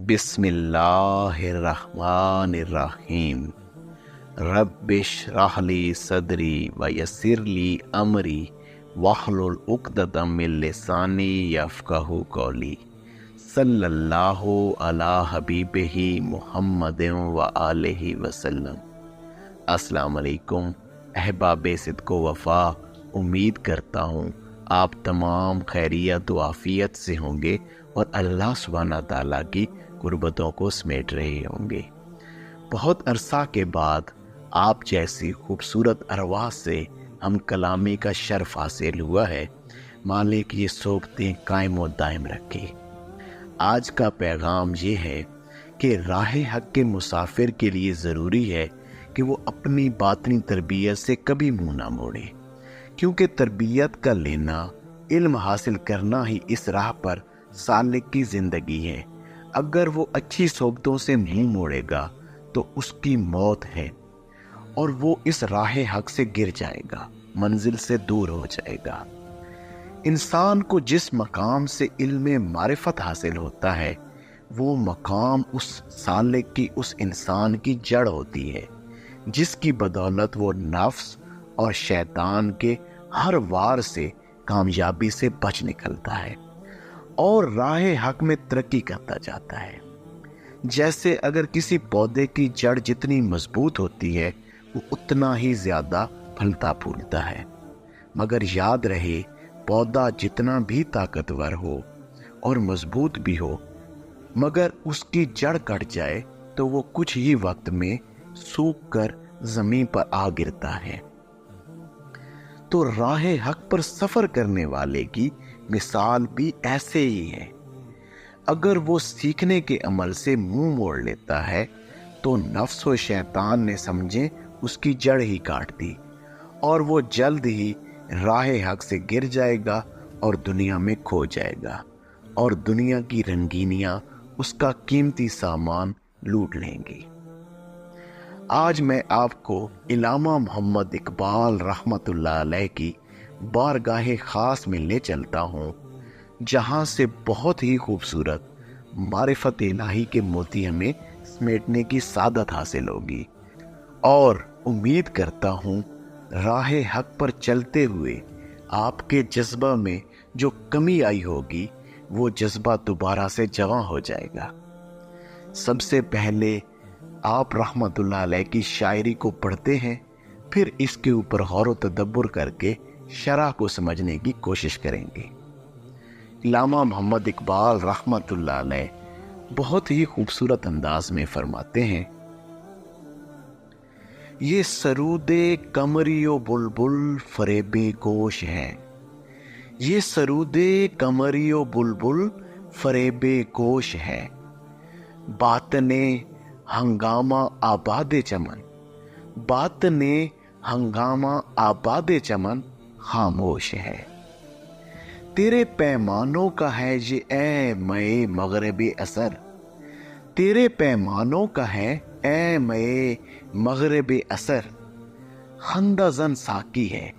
بسم اللہ الرحمن الرحیم رب اشرح لی صدری ویسر لی امری واحلل عقدۃ من لسانی یفقہوا قولی صلی اللہ علی حبیبہ محمد وآلہ وسلم۔ السلام علیکم احباب صدق و وفا، امید کرتا ہوں آپ تمام خیریت و عافیت سے ہوں گے اور اللہ سبحانہ تعالیٰ کی قربتوں کو سمیٹ رہے ہوں گے۔ بہت عرصہ کے بعد آپ جیسی خوبصورت ارواح سے ہم کلامی کا شرف حاصل ہوا ہے۔ مالک یہ صحبتیں قائم و دائم رکھے۔ آج کا پیغام یہ ہے کہ راہ حق کے مسافر کے لیے ضروری ہے کہ وہ اپنی باطنی تربیت سے کبھی منہ نہ موڑے، کیونکہ تربیت کا لینا، علم حاصل کرنا ہی اس راہ پر سالک کی زندگی ہے۔ اگر وہ اچھی صحبتوں سے منہ موڑے گا تو اس کی موت ہے اور وہ اس راہ حق سے گر جائے گا، منزل سے دور ہو جائے گا۔ انسان کو جس مقام سے علم معرفت حاصل ہوتا ہے، وہ مقام اس سالک کی، اس انسان کی جڑ ہوتی ہے، جس کی بدولت وہ نفس اور شیطان کے ہر وار سے کامیابی سے بچ نکلتا ہے اور راہ حق میں ترقی کرتا جاتا ہے۔ جیسے اگر کسی پودے کی جڑ جتنی مضبوط ہوتی ہے، وہ اتنا ہی زیادہ پھلتا پھولتا ہے۔ مگر یاد رہے، پودا جتنا بھی طاقتور ہو اور مضبوط بھی ہو، مگر اس کی جڑ کٹ جائے تو وہ کچھ ہی وقت میں سوکھ کر زمین پر آ گرتا ہے۔ تو راہ حق پر سفر کرنے والے کی مثال بھی ایسے ہی ہے۔ اگر وہ سیکھنے کے عمل سے منہ موڑ لیتا ہے تو نفس و شیطان نے سمجھے اس کی جڑ ہی کاٹ دی اور وہ جلد ہی راہ حق سے گر جائے گا اور دنیا میں کھو جائے گا، اور دنیا کی رنگینیاں اس کا قیمتی سامان لوٹ لیں گی۔ آج میں آپ کو علامہ محمد اقبال رحمۃ اللہ علیہ کی بارگاہ خاص میں لے چلتا ہوں، جہاں سے بہت ہی خوبصورت معرفت الہی کے موتی ہمیں سمیٹنے کی سعادت حاصل ہوگی، اور امید کرتا ہوں راہ حق پر چلتے ہوئے آپ کے جذبہ میں جو کمی آئی ہوگی، وہ جذبہ دوبارہ سے جواں ہو جائے گا۔ سب سے پہلے آپ رحمت اللہ علیہ کی شاعری کو پڑھتے ہیں، پھر اس کے اوپر غور و تدبر کر کے شرح کو سمجھنے کی کوشش کریں گے۔ علامہ محمد اقبال رحمت اللہ علیہ بہت ہی خوبصورت انداز میں فرماتے ہیں، یہ سرود قمری و بلبل فریب گوش ہے، یہ سرود قمری و بلبل فریب گوش ہے، باطنے ہنگامہ آباد چمن، باطنے ہنگامہ آباد چمن خاموش ہے، تیرے پیمانوں کا ہے یہ اے مے مغرب اثر، تیرے پیمانوں کا ہے اے مے مغرب اثر، خندہ زن ساقی ہے،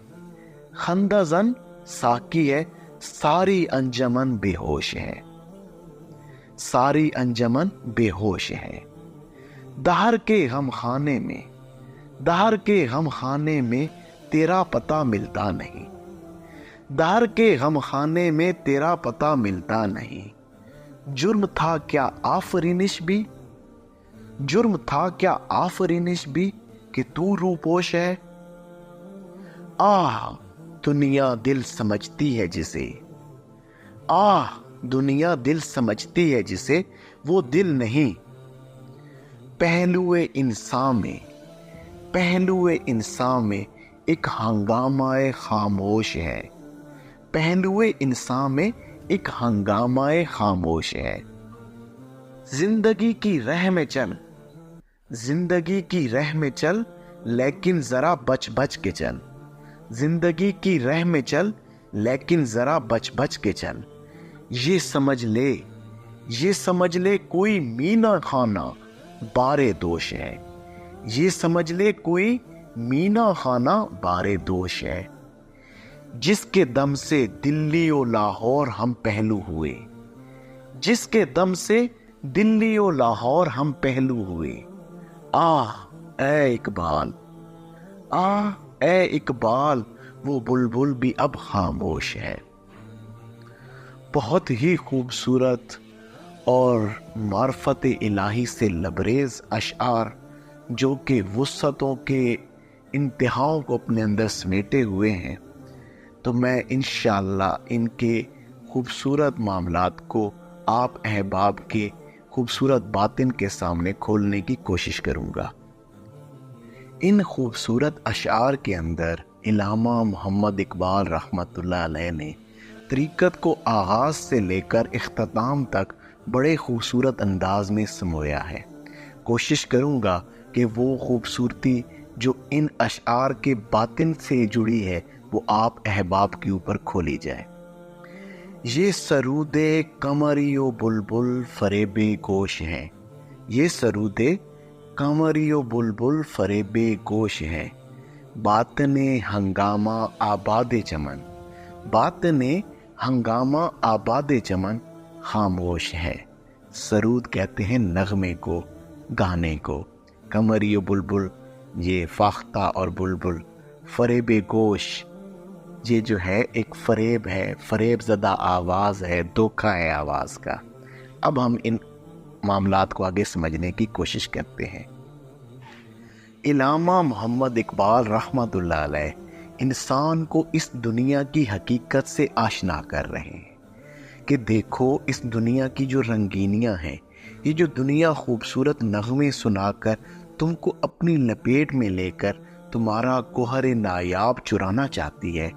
خندہ زن ساقی ہے، ساری انجمن بے ہوش ہے، ساری انجمن بے ہوش ہے، دہر کے غم خانے میں، دہر کے غم خانے میں تیرا پتہ ملتا نہیں، دہر کے غم خانے میں تیرا پتہ ملتا نہیں، جرم تھا کیا آفرینش بھی، جرم تھا کیا آفرینش بھی کہ تو روپوش ہے، آہ دنیا دل سمجھتی ہے جسے، آہ دنیا دل سمجھتی ہے جسے وہ دل نہیں، پہلو انسان میں، پہلو انسان میں ایک ہنگامہ خاموش ہے، پہلو انسان میں ایک ہنگامہ خاموش ہے، زندگی کی رہ میں چل، زندگی کی رہ میں چل لیکن ذرا بچ بچ کے چل، زندگی کی رہ میں چل لیکن ذرا بچ بچ کے چل، یہ سمجھ لے، یہ سمجھ لے کوئی مینا خانہ بارے دوش ہے، یہ سمجھ لے کوئی مینا خانہ بارے دوش ہے، جس کے دم سے دلی و لاہور ہم پہلو ہوئے، جس کے دم سے دلی و لاہور ہم پہلو ہوئے، آہ اے اقبال، آہ اے اقبال، وہ بلبل بھی اب خاموش ہے۔ بہت ہی خوبصورت اور معرفت الہی سے لبریز اشعار جو کہ وسعتوں کے انتہاؤں کو اپنے اندر سمیٹے ہوئے ہیں، تو میں انشاءاللہ ان کے خوبصورت معاملات کو آپ احباب کے خوبصورت باطن کے سامنے کھولنے کی کوشش کروں گا۔ ان خوبصورت اشعار کے اندر علامہ محمد اقبال رحمۃ اللہ علیہ نے طریقت کو آغاز سے لے کر اختتام تک بڑے خوبصورت انداز میں سمویا ہے۔ کوشش کروں گا کہ وہ خوبصورتی جو ان اشعار کے باطن سے جڑی ہے وہ آپ احباب کے اوپر کھولی جائے۔ یہ سرود قمری و بلبل فریب گوش ہیں، یہ سرود قمری و بلبل فریب گوش ہے، باطن ہنگامہ آباد چمن، باطن ہنگامہ آباد چمن خاموش ہے۔ سرود کہتے ہیں نغمے کو، گانے کو، قمری و بلبل یہ فاختہ اور بلبل، فریب گوش یہ جو ہے ایک فریب ہے، فریب زدہ آواز ہے، دھوکہ ہے آواز کا۔ اب ہم ان معاملات کو آگے سمجھنے کی کوشش کرتے ہیں۔ علامہ محمد اقبال رحمۃ اللہ علیہ انسان کو اس دنیا کی حقیقت سے آشنا کر رہے ہیں کہ دیکھو اس دنیا کی جو رنگینیاں ہیں، یہ جو دنیا خوبصورت نغمے سنا کر تم کو اپنی لپیٹ میں لے کر تمہارا گوہر نایاب چرانا چاہتی ہے،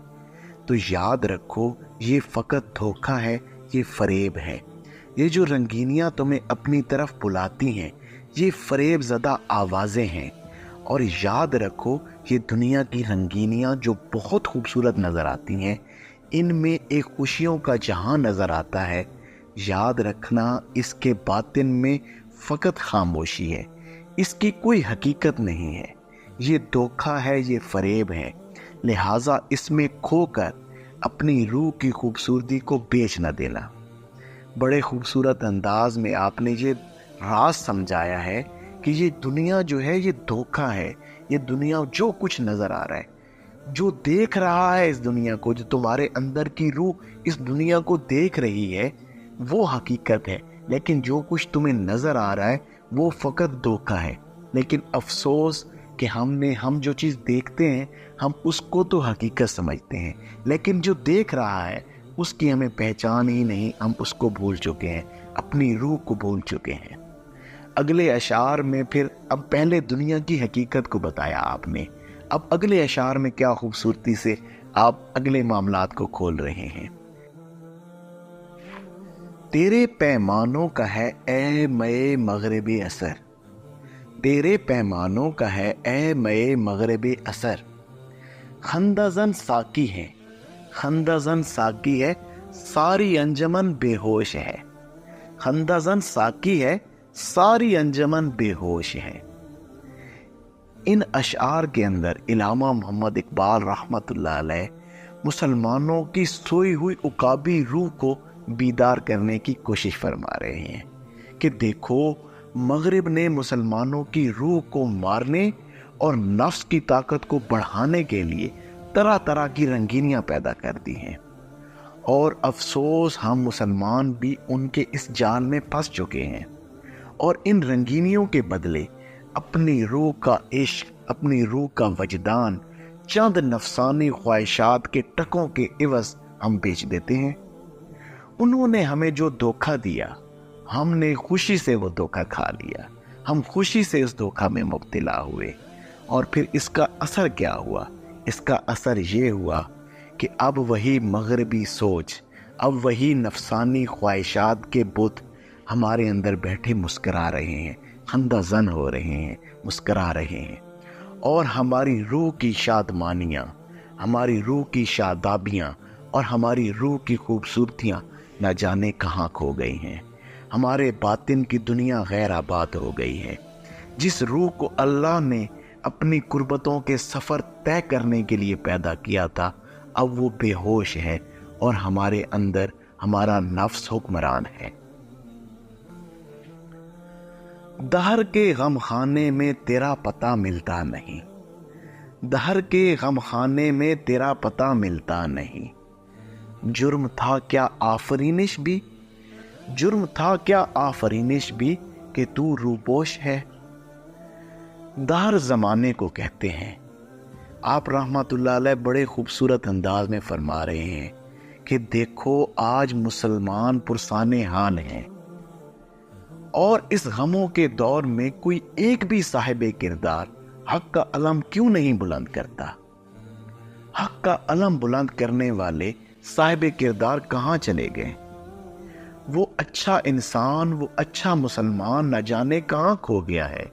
تو یاد رکھو یہ فقط دھوکہ ہے، یہ فریب ہے۔ یہ جو رنگینیاں تمہیں اپنی طرف بلاتی ہیں یہ فریب زدہ آوازیں ہیں، اور یاد رکھو یہ دنیا کی رنگینیاں جو بہت خوبصورت نظر آتی ہیں، ان میں ایک خوشیوں کا جہاں نظر آتا ہے، یاد رکھنا اس کے باطن میں فقط خاموشی ہے، اس کی کوئی حقیقت نہیں ہے، یہ دھوکہ ہے، یہ فریب ہے، لہٰذا اس میں کھو کر اپنی روح کی خوبصورتی کو بیچ نہ دینا۔ بڑے خوبصورت انداز میں آپ نے یہ راز سمجھایا ہے کہ یہ دنیا جو ہے یہ دھوکہ ہے، یہ دنیا جو کچھ نظر آ رہا ہے، جو دیکھ رہا ہے اس دنیا کو، جو تمہارے اندر کی روح اس دنیا کو دیکھ رہی ہے وہ حقیقت ہے، لیکن جو کچھ تمہیں نظر آ رہا ہے وہ فقط دھوکہ ہے۔ لیکن افسوس کہ ہم جو چیز دیکھتے ہیں ہم اس کو تو حقیقت سمجھتے ہیں، لیکن جو دیکھ رہا ہے اس کی ہمیں پہچان ہی نہیں، ہم اس کو بھول چکے ہیں، اپنی روح کو بھول چکے ہیں۔ اگلے اشعار میں پھر اب پہلے دنیا کی حقیقت کو بتایا آپ نے، اب اگلے اشعار میں کیا خوبصورتی سے آپ اگلے معاملات کو کھول رہے ہیں۔ تیرے پیمانوں کا ہے اے مے مغرب اثر، تیرے پیمانوں کا ہے اے مے مغرب اثر، خندہ زن ساقی ہے، خندہ زن ساقی ہے، ساری انجمن بے ہوش ہے، خندہ زن ساقی ہے، ساری انجمن بے ہوش ہے۔ ان اشعار کے اندر علامہ محمد اقبال رحمۃ اللہ علیہ مسلمانوں کی سوئی ہوئی عقابی روح کو بیدار کرنے کی کوشش فرما رہے ہیں کہ دیکھو مغرب نے مسلمانوں کی روح کو مارنے اور نفس کی طاقت کو بڑھانے کے لیے طرح طرح کی رنگینیاں پیدا کر دی ہیں، اور افسوس ہم مسلمان بھی ان کے اس جال میں پھنس چکے ہیں، اور ان رنگینیوں کے بدلے اپنی روح کا عشق، اپنی روح کا وجدان چند نفسانی خواہشات کے ٹکوں کے عوض ہم بیچ دیتے ہیں۔ انہوں نے ہمیں جو دھوکہ دیا ہم نے خوشی سے وہ دھوکہ کھا لیا، ہم خوشی سے اس دھوکہ میں مبتلا ہوئے، اور پھر اس کا اثر کیا ہوا؟ اس کا اثر یہ ہوا کہ اب وہی مغربی سوچ، اب وہی نفسانی خواہشات کے بت ہمارے اندر بیٹھے مسکرا رہے ہیں، خندہ زن ہو رہے ہیں، مسکرا رہے ہیں، اور ہماری روح کی شادمانیاں، ہماری روح کی شادابیاں اور ہماری روح کی خوبصورتیاں نہ جانے کہاں کھو گئی ہیں۔ ہمارے باطن کی دنیا غیر آباد ہو گئی ہے۔ جس روح کو اللہ نے اپنی قربتوں کے سفر طے کرنے کے لیے پیدا کیا تھا اب وہ بے ہوش ہے، اور ہمارے اندر ہمارا نفس حکمران ہے۔ دہر کے غم خانے میں تیرا پتہ ملتا نہیں، دہر کے غم خانے میں تیرا پتہ ملتا نہیں، جرم تھا کیا آفرینش بھی، جرم تھا کیا آفرینش بھی کہ تو روپوش ہے۔ دہر زمانے کو کہتے ہیں۔ آپ رحمت اللہ علیہ بڑے خوبصورت انداز میں فرما رہے ہیں کہ دیکھو آج مسلمان پرسان حال ہیں، اور اس غموں کے دور میں کوئی ایک بھی صاحب کردار حق کا علم کیوں نہیں بلند کرتا؟ حق کا علم بلند کرنے والے صاحب کردار کہاں چلے گئے؟ وہ اچھا انسان، وہ اچھا مسلمان نہ جانے کہاں کھو گیا ہے،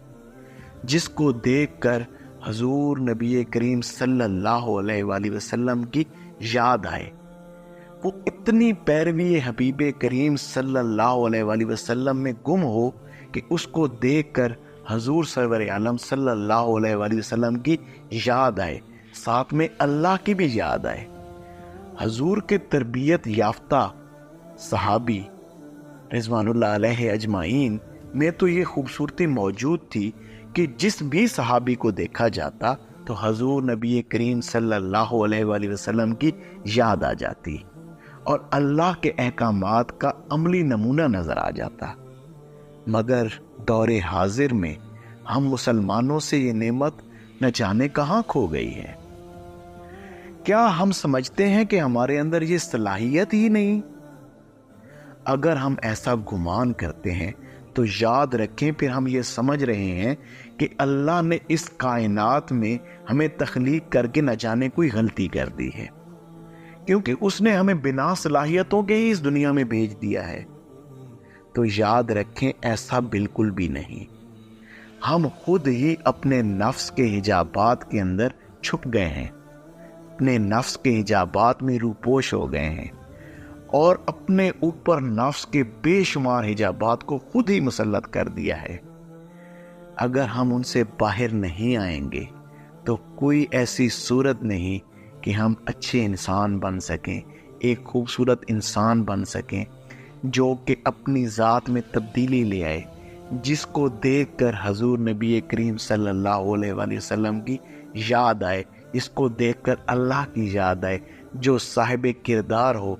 جس کو دیکھ کر حضور نبی کریم صلی اللہ علیہ وآلہ وسلم کی یاد آئے۔ وہ اتنی پیروی حبیب کریم صلی اللہ علیہ وآلہ وسلم میں گم ہو کہ اس کو دیکھ کر حضور سرور عالم صلی اللہ علیہ وآلہ وسلم کی یاد آئے، ساتھ میں اللہ کی بھی یاد آئے۔ حضور کے تربیت یافتہ صحابی رضوان اللہ علیہ اجمعین میں تو یہ خوبصورتی موجود تھی کہ جس بھی صحابی کو دیکھا جاتا تو حضور نبی کریم صلی اللہ علیہ وآلہ وسلم کی یاد آ جاتی اور اللہ کے احکامات کا عملی نمونہ نظر آ جاتا۔ مگر دور حاضر میں ہم مسلمانوں سے یہ نعمت نہ جانے کہاں کھو گئی ہے۔ کیا ہم سمجھتے ہیں کہ ہمارے اندر یہ صلاحیت ہی نہیں؟ اگر ہم ایسا گمان کرتے ہیں تو یاد رکھیں پھر ہم یہ سمجھ رہے ہیں کہ اللہ نے اس کائنات میں ہمیں تخلیق کر کے نہ جانے کوئی غلطی کر دی ہے، کیونکہ اس نے ہمیں بنا صلاحیتوں کے ہی اس دنیا میں بھیج دیا ہے۔ تو یاد رکھیں ایسا بالکل بھی نہیں، ہم خود ہی اپنے نفس کے حجابات کے اندر چھپ گئے ہیں، اپنے نفس کے حجابات میں روپوش ہو گئے ہیں اور اپنے اوپر نفس کے بے شمار حجابات کو خود ہی مسلط کر دیا ہے۔ اگر ہم ان سے باہر نہیں آئیں گے تو کوئی ایسی صورت نہیں کہ ہم اچھے انسان بن سکیں، ایک خوبصورت انسان بن سکیں جو کہ اپنی ذات میں تبدیلی لے آئے، جس کو دیکھ کر حضور نبی کریم صلی اللہ علیہ وآلہ وسلم کی یاد آئے، اس کو دیکھ کر اللہ کی یاد آئے، جو صاحب کردار ہو۔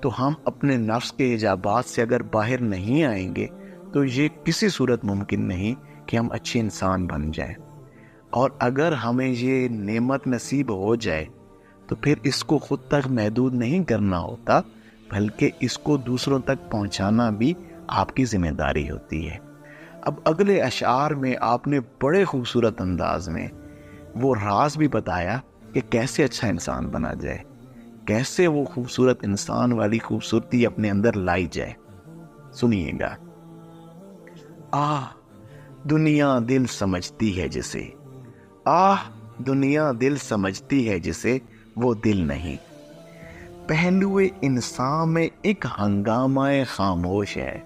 تو ہم اپنے نفس کے حجابات سے اگر باہر نہیں آئیں گے تو یہ کسی صورت ممکن نہیں کہ ہم اچھے انسان بن جائیں۔ اور اگر ہمیں یہ نعمت نصیب ہو جائے تو پھر اس کو خود تک محدود نہیں کرنا ہوتا، بلکہ اس کو دوسروں تک پہنچانا بھی آپ کی ذمہ داری ہوتی ہے۔ اب اگلے اشعار میں آپ نے بڑے خوبصورت انداز میں وہ راز بھی بتایا کہ کیسے اچھا انسان بنا جائے، کیسے وہ خوبصورت انسان والی خوبصورتی اپنے اندر لائی جائے۔ سنیے گا۔ آہ دنیا دل سمجھتی ہے جسے، آہ دنیا دل سمجھتی ہے جسے وہ دل نہیں، پہلو انسان میں ایک ہنگامہ خاموش ہے،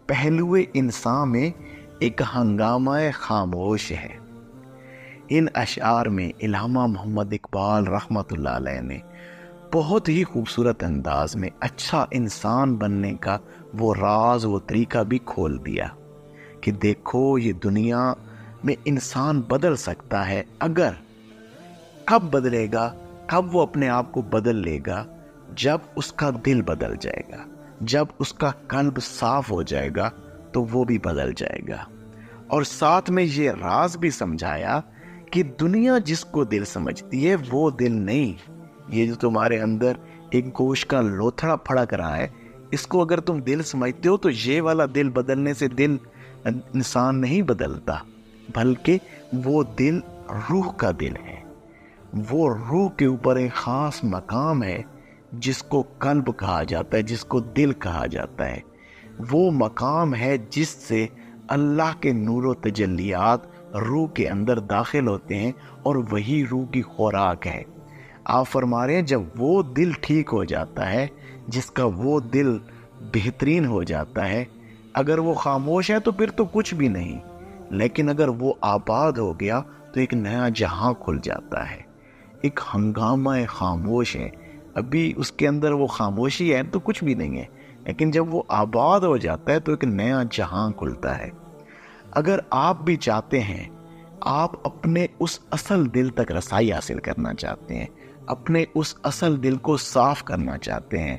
پہلو انسان میں ایک ہنگامہ خاموش ہے۔ ان اشعار میں علامہ محمد اقبال رحمۃ اللہ علیہ نے بہت ہی خوبصورت انداز میں اچھا انسان بننے کا وہ راز، وہ طریقہ بھی کھول دیا کہ دیکھو یہ دنیا میں انسان بدل سکتا ہے، اگر کب بدلے گا، کب وہ اپنے آپ کو بدل لے گا؟ جب اس کا دل بدل جائے گا، جب اس کا قلب صاف ہو جائے گا تو وہ بھی بدل جائے گا۔ اور ساتھ میں یہ راز بھی سمجھایا کہ دنیا جس کو دل سمجھتی ہے وہ دل نہیں، یہ جو تمہارے اندر ایک گوشت کا لوتھڑا پھڑک رہا ہے، اس کو اگر تم دل سمجھتے ہو تو یہ والا دل بدلنے سے دل انسان نہیں بدلتا، بلکہ وہ دل روح کا دل ہے، وہ روح کے اوپر ایک خاص مقام ہے جس کو قلب کہا جاتا ہے، جس کو دل کہا جاتا ہے۔ وہ مقام ہے جس سے اللہ کے نور و تجلیات روح کے اندر داخل ہوتے ہیں اور وہی روح کی خوراک ہے۔ آپ فرما رہے ہیں جب وہ دل ٹھیک ہو جاتا ہے، جس کا وہ دل بہترین ہو جاتا ہے، اگر وہ خاموش ہے تو پھر تو کچھ بھی نہیں، لیکن اگر وہ آباد ہو گیا تو ایک نیا جہاں کھل جاتا ہے۔ ایک ہنگامہ خاموش ہے، ابھی اس کے اندر وہ خاموشی ہے تو کچھ بھی نہیں ہے، لیکن جب وہ آباد ہو جاتا ہے تو ایک نیا جہاں کھلتا ہے۔ اگر آپ بھی چاہتے ہیں، آپ اپنے اس اصل دل تک رسائی حاصل کرنا چاہتے ہیں، اپنے اس اصل دل کو صاف کرنا چاہتے ہیں،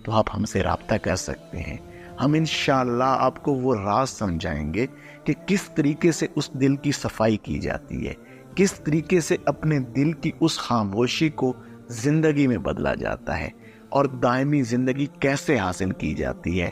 تو آپ ہم سے رابطہ کر سکتے ہیں۔ ہم انشاءاللہ آپ کو وہ راز سمجھائیں گے کہ کس طریقے سے اس دل کی صفائی کی جاتی ہے، کس طریقے سے اپنے دل کی اس خاموشی کو زندگی میں بدلا جاتا ہے، اور دائمی زندگی کیسے حاصل کی جاتی ہے۔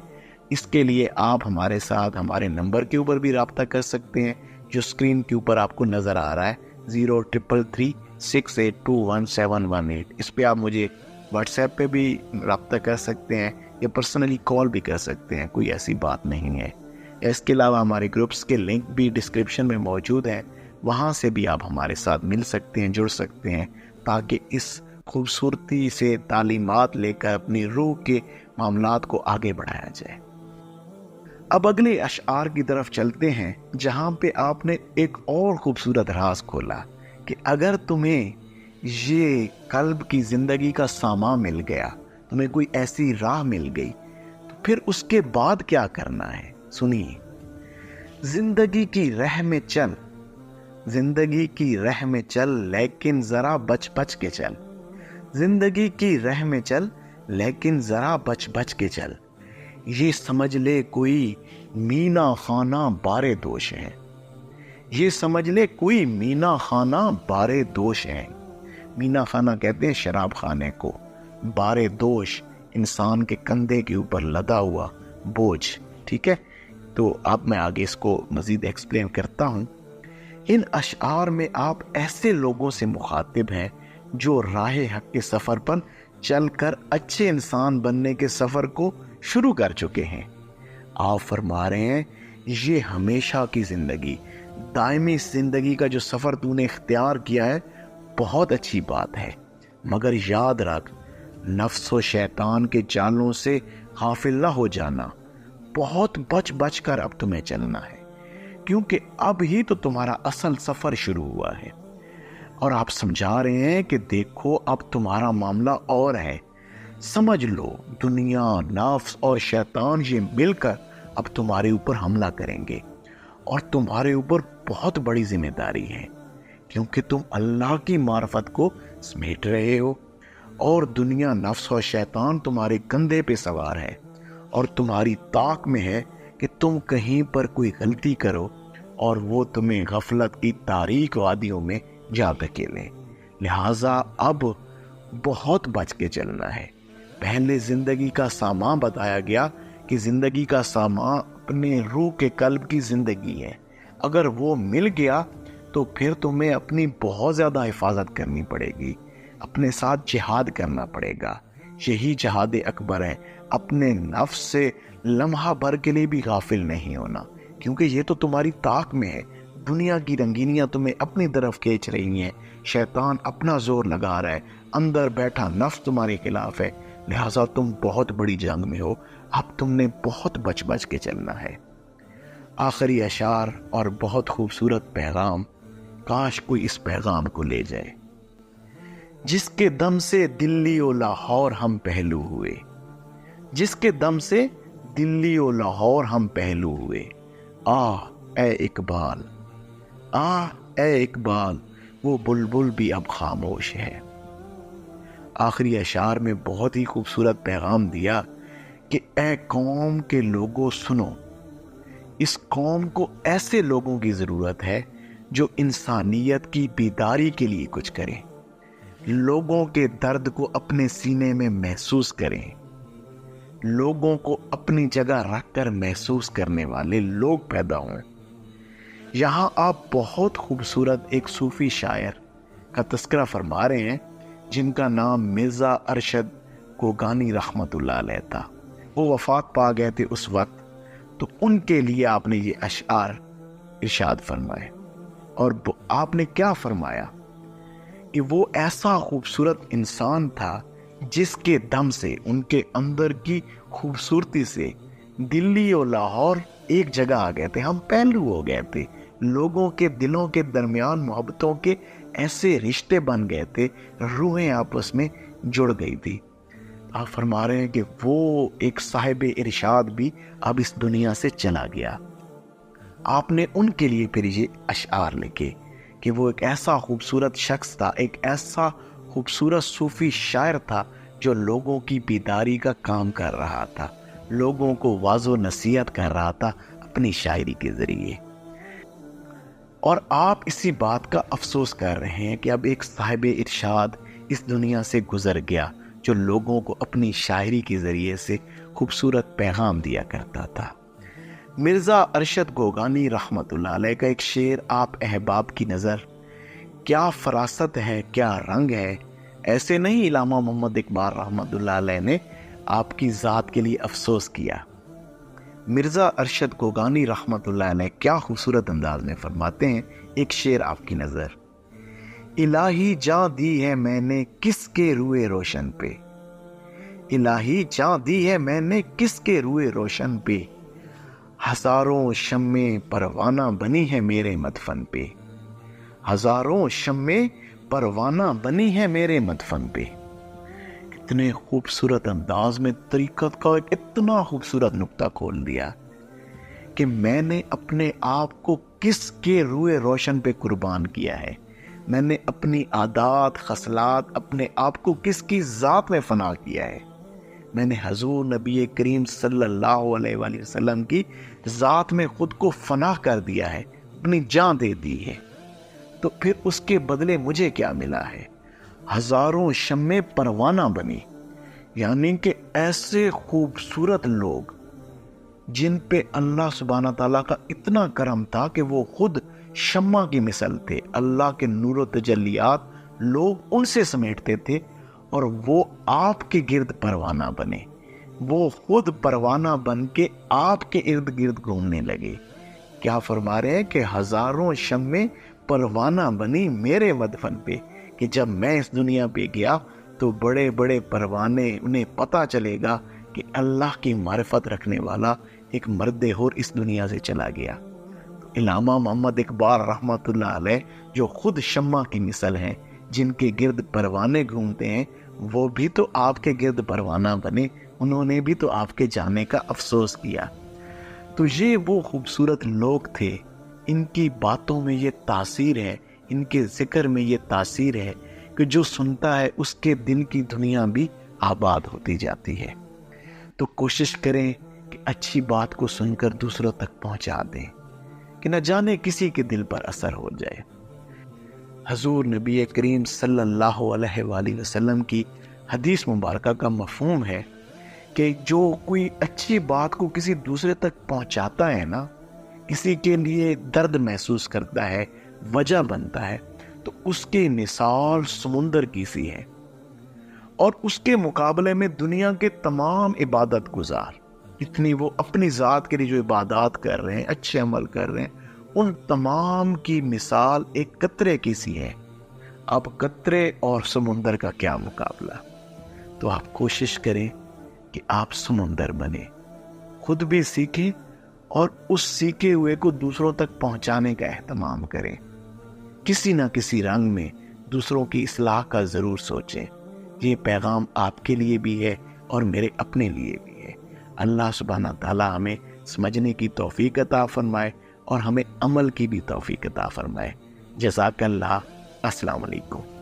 اس کے لیے آپ ہمارے ساتھ ہمارے نمبر کے اوپر بھی رابطہ کر سکتے ہیں جو اسکرین کے اوپر آپ کو نظر آ رہا ہے، 033368211718۔ اس پہ آپ مجھے واٹس ایپ پہ بھی رابطہ کر سکتے ہیں یا پرسنلی کال بھی کر سکتے ہیں، کوئی ایسی بات نہیں ہے۔ اس کے علاوہ ہمارے گروپس کے لنک بھی ڈسکرپشن میں موجود ہیں، وہاں سے بھی آپ ہمارے ساتھ مل سکتے ہیں، جڑ سکتے ہیں، تاکہ اس خوبصورتی سے تعلیمات لے کر اپنی روح کے معاملات کو آگے بڑھایا جائے۔ اب اگلے اشعار کی طرف چلتے ہیں، جہاں پہ آپ نے ایک اور خوبصورت راز کھولا کہ اگر تمہیں یہ قلب کی زندگی کا سامان مل گیا، تمہیں کوئی ایسی راہ مل گئی، تو پھر اس کے بعد کیا کرنا ہے؟ سنیے، زندگی کی راہ میں چل، زندگی کی راہ میں چل، لیکن ذرا بچ بچ کے چل، زندگی کی راہ میں چل، لیکن ذرا بچ بچ کے چل، یہ سمجھ لے کوئی مینا خانہ بارے دوش ہے، یہ سمجھ لے کوئی مینا خانہ بارے دوش ہے۔ مینا خانہ کہتے ہیں شراب خانے کو، بارے دوش انسان کے کندھے کے اوپر لدا ہوا بوجھ، ٹھیک ہے؟ تو اب میں آگے اس کو مزید ایکسپلین کرتا ہوں۔ ان اشعار میں آپ ایسے لوگوں سے مخاطب ہیں جو راہ حق کے سفر پر چل کر اچھے انسان بننے کے سفر کو شروع کر چکے ہیں۔ آپ فرما رہے ہیں، یہ ہمیشہ کی زندگی، دائمی زندگی کا جو سفر تو نے اختیار کیا ہے، بہت اچھی بات ہے، مگر یاد رکھ، نفس و شیطان کے جالوں سے غافل نہ ہو جانا، بہت بچ بچ کر اب تمہیں چلنا ہے، کیونکہ اب ہی تو تمہارا اصل سفر شروع ہوا ہے۔ اور آپ سمجھا رہے ہیں کہ دیکھو اب تمہارا معاملہ اور ہے، سمجھ لو دنیا، نفس اور شیطان یہ مل کر اب تمہارے اوپر حملہ کریں گے، اور تمہارے اوپر بہت بڑی ذمہ داری ہے، کیونکہ تم اللہ کی معرفت کو سمیٹ رہے ہو، اور دنیا، نفس اور شیطان تمہارے کندھے پہ سوار ہے، اور تمہاری طاق میں ہے کہ تم کہیں پر کوئی غلطی کرو اور وہ تمہیں غفلت کی تاریک وادیوں میں جا دھکیلے۔ لہٰذا اب بہت بچ کے چلنا ہے۔ پہلے زندگی کا سامان بتایا گیا کہ زندگی کا سامان اپنے روح کے قلب کی زندگی ہے، اگر وہ مل گیا تو پھر تمہیں اپنی بہت زیادہ حفاظت کرنی پڑے گی، اپنے ساتھ جہاد کرنا پڑے گا، یہی جہاد اکبر ہے۔ اپنے نفس سے لمحہ بھر کے لیے بھی غافل نہیں ہونا، کیونکہ یہ تو تمہاری طاق میں ہے۔ دنیا کی رنگینیاں تمہیں اپنی طرف کھینچ رہی ہیں، شیطان اپنا زور لگا رہا ہے، اندر بیٹھا نفس تمہارے خلاف ہے، لہٰذا تم بہت بڑی جنگ میں ہو، اب تم نے بہت بچ بچ کے چلنا ہے۔ آخری اشعار اور بہت خوبصورت پیغام، کاش کوئی اس پیغام کو لے جائے۔ جس کے دم سے دلی و لاہور ہم پہلو ہوئے، جس کے دم سے دلی و لاہور ہم پہلو ہوئے، اے اقبال، اے اقبال، وہ بلبل بھی اب خاموش ہے۔ آخری اشعار میں بہت ہی خوبصورت پیغام دیا کہ اے قوم کے لوگوں سنو، اس قوم کو ایسے لوگوں کی ضرورت ہے جو انسانیت کی بیداری کے لیے کچھ کریں، لوگوں کے درد کو اپنے سینے میں محسوس کریں، لوگوں کو اپنی جگہ رکھ کر محسوس کرنے والے لوگ پیدا ہوں۔ یہاں آپ بہت خوبصورت ایک صوفی شاعر کا تذکرہ فرما رہے ہیں جن کا نام مرزا ارشد کوگانی رحمت اللہ علیہ تھا۔ وہ وفات پا گئے تھے اس وقت، تو ان کے لیے آپ نے یہ اشعار ارشاد فرمائے، اور آپ نے کیا فرمایا کہ وہ ایسا خوبصورت انسان تھا جس کے دم سے، ان کے اندر کی خوبصورتی سے دلی اور لاہور ایک جگہ آ گئے تھے، ہم پہلو ہو گئے تھے، لوگوں کے دلوں کے درمیان محبتوں کے ایسے رشتے بن گئے تھے، روحیں آپس میں جڑ گئی تھی۔ آپ فرما رہے ہیں کہ وہ ایک صاحب ارشاد بھی اب اس دنیا سے چلا گیا. آپ نے ان کے لیے پھر یہ اشعار لکھے کہ وہ ایک ایسا خوبصورت شخص تھا، ایک ایسا خوبصورت صوفی شاعر تھا جو لوگوں کی بیداری کا کام کر رہا تھا، لوگوں کو واعظ و نصیحت کر رہا تھا اپنی شاعری کے ذریعے. اور آپ اسی بات کا افسوس کر رہے ہیں کہ اب ایک صاحب ارشاد اس دنیا سے گزر گیا جو لوگوں کو اپنی شاعری کے ذریعے سے خوبصورت پیغام دیا کرتا تھا. مرزا ارشد گوگانی رحمت اللہ علیہ کا ایک شعر آپ احباب کی نظر، کیا فراست ہے کیا رنگ ہے، ایسے نہیں علامہ محمد اقبال رحمت اللہ علیہ نے آپ کی ذات کے لیے افسوس کیا. مرزا ارشد گوگانی رحمت اللہ علیہ کیا خوبصورت انداز میں فرماتے ہیں، ایک شعر آپ کی نظر. الہی جان دی ہے میں نے کس کے روئے روشن پہ، الہی جان دی ہے میں نے کس کے روئے روشن پہ، ہزاروں شمعیں پروانہ بنی ہے میرے مدفن پہ، ہزاروں شمعیں پروانہ بنی ہے میرے مدفن پہ. اتنے خوبصورت انداز میں طریقت کا ایک اتنا خوبصورت نقطہ کھول دیا کہ میں نے اپنے آپ کو کس کے روئے روشن پہ قربان کیا ہے، میں نے اپنی عادات خصلات اپنے آپ کو کس کی ذات میں فنا کیا ہے، میں نے حضور نبی کریم صلی اللہ علیہ وآلہ وسلم کی ذات میں خود کو فنا کر دیا ہے، اپنی جان دے دی ہے. تو پھر اس کے بدلے مجھے کیا ملا ہے؟ ہزاروں شمعیں پروانہ بنی، یعنی کہ ایسے خوبصورت لوگ جن پہ اللہ سبحانہ تعالیٰ کا اتنا کرم تھا کہ وہ خود شمع کی مثل تھے، اللہ کے نور و تجلیات لوگ ان سے سمیٹتے تھے اور وہ آپ کے گرد پروانہ بنے، وہ خود پروانہ بن کے آپ کے ارد گرد گھومنے لگے. کیا فرما رہے ہیں کہ ہزاروں شمعیں پروانہ بنی میرے مدفن پہ، کہ جب میں اس دنیا پہ گیا تو بڑے بڑے پروانے انہیں پتہ چلے گا کہ اللہ کی معرفت رکھنے والا ایک مرد ہور اس دنیا سے چلا گیا. علامہ محمد اقبال رحمت اللہ علیہ جو خود شمع کی مثل ہیں، جن کے گرد پروانے گھومتے ہیں، وہ بھی تو آپ کے گرد پروانہ بنے، انہوں نے بھی تو آپ کے جانے کا افسوس کیا. تو یہ وہ خوبصورت لوگ تھے، ان کی باتوں میں یہ تاثیر ہے، ان کے ذکر میں یہ تاثیر ہے کہ جو سنتا ہے اس کے دل کی دنیا بھی آباد ہوتی جاتی ہے. تو کوشش کریں کہ اچھی بات کو سن کر دوسروں تک پہنچا دیں کہ نہ جانے کسی کے دل پر اثر ہو جائے. حضور نبی کریم صلی اللہ علیہ وآلہ وسلم کی حدیث مبارکہ کا مفہوم ہے کہ جو کوئی اچھی بات کو کسی دوسرے تک پہنچاتا ہے نا، کسی کے لیے درد محسوس کرتا ہے، وجہ بنتا ہے، تو اس کی مثال سمندر کی سی ہے. اور اس کے مقابلے میں دنیا کے تمام عبادت گزار، اتنی وہ اپنی ذات کے لیے جو عبادات کر رہے ہیں، اچھے عمل کر رہے ہیں، ان تمام کی مثال ایک قطرے کی سی ہے. اب قطرے اور سمندر کا کیا مقابلہ؟ تو آپ کوشش کریں کہ آپ سمندر بنے، خود بھی سیکھیں اور اس سیکھے ہوئے کو دوسروں تک پہنچانے کا اہتمام کریں. کسی نہ کسی رنگ میں دوسروں کی اصلاح کا ضرور سوچیں. یہ پیغام آپ کے لیے بھی ہے اور میرے اپنے لیے بھی ہے. اللہ سبحانہ تعالیٰ ہمیں سمجھنے کی توفیق عطا فرمائے اور ہمیں عمل کی بھی توفیق عطا فرمائے. جزاک اللہ. السلام علیکم.